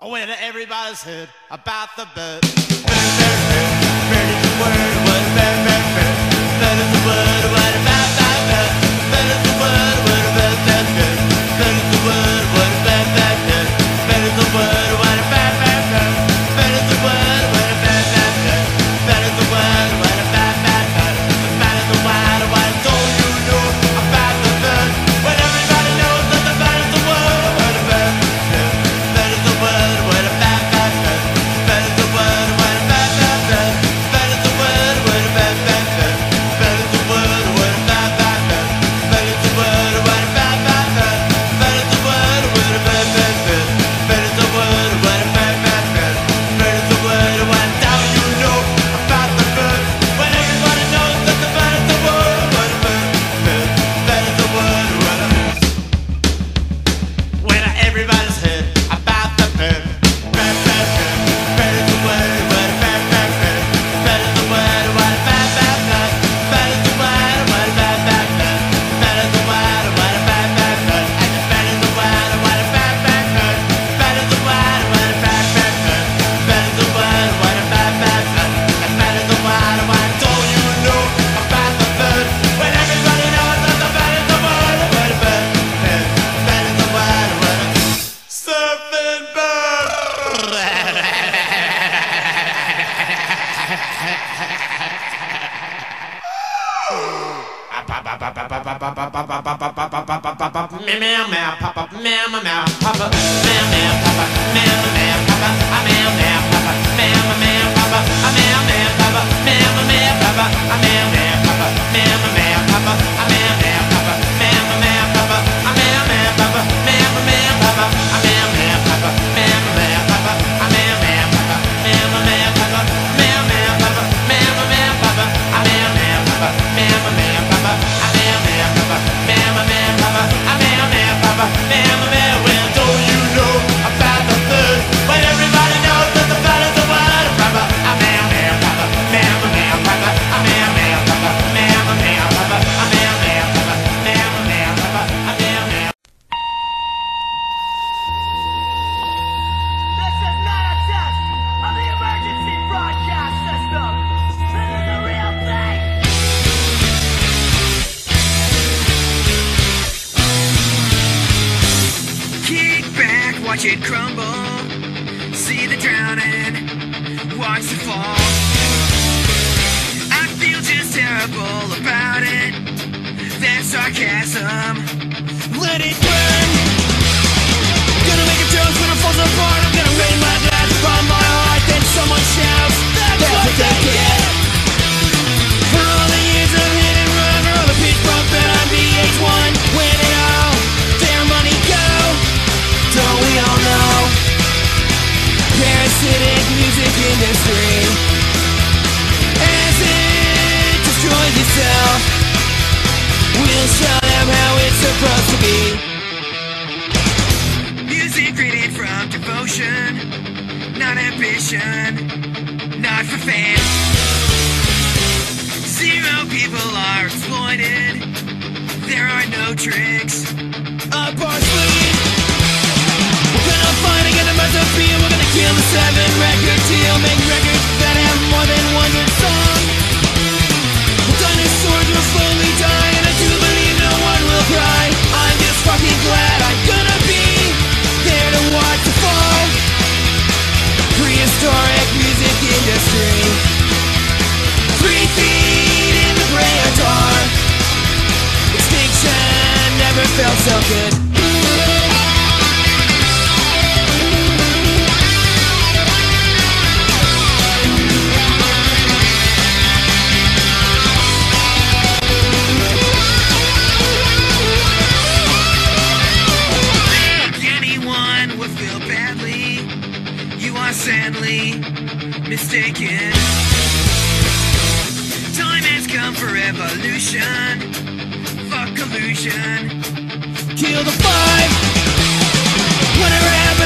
When everybody's heard about the bird. Bird is the word, what bird, bird, bird. Bird is the word, what about that bird. Bird is the word, what about that bird. Bird is the word, what about that bird. Bird is the word, what about that bird. Bird is the word, what about that bird. Bird is the word, what about that bird. Bird is the word, what don't you know about the bird. When everybody knows that the bird is the word, what about that bird. Bird is the word. Watch it crumble, see the drowning, watch the fall. I feel just terrible about it, that sarcasm. Let it burn. Gonna make a toast when it falls apart. I'm gonna rain my glass upon my heart. Then someone shouts, that's what they get. For all the years of hit and run, for all the pitch bump and on VH1. When it all, their money go. Don't we all know? Parasitic music industry, as it destroys itself, we'll show them how it's supposed to be. Music created from devotion, not ambition, not for fans. Zero people are exploited, there are no tricks up our sleeve. Find again the masterpiece. We're gonna kill the 7-record deal. Make records that have more than 100 songs. Dinosaurs will slowly die, and I do believe no one will cry. I'm just fucking glad I'm gonna be there to watch the fall. Prehistoric music industry, 3 feet in the gray or tar. Extinction never felt so good. Sadly mistaken. Time has come for evolution. Fuck collusion. Kill the 5. Whatever happens.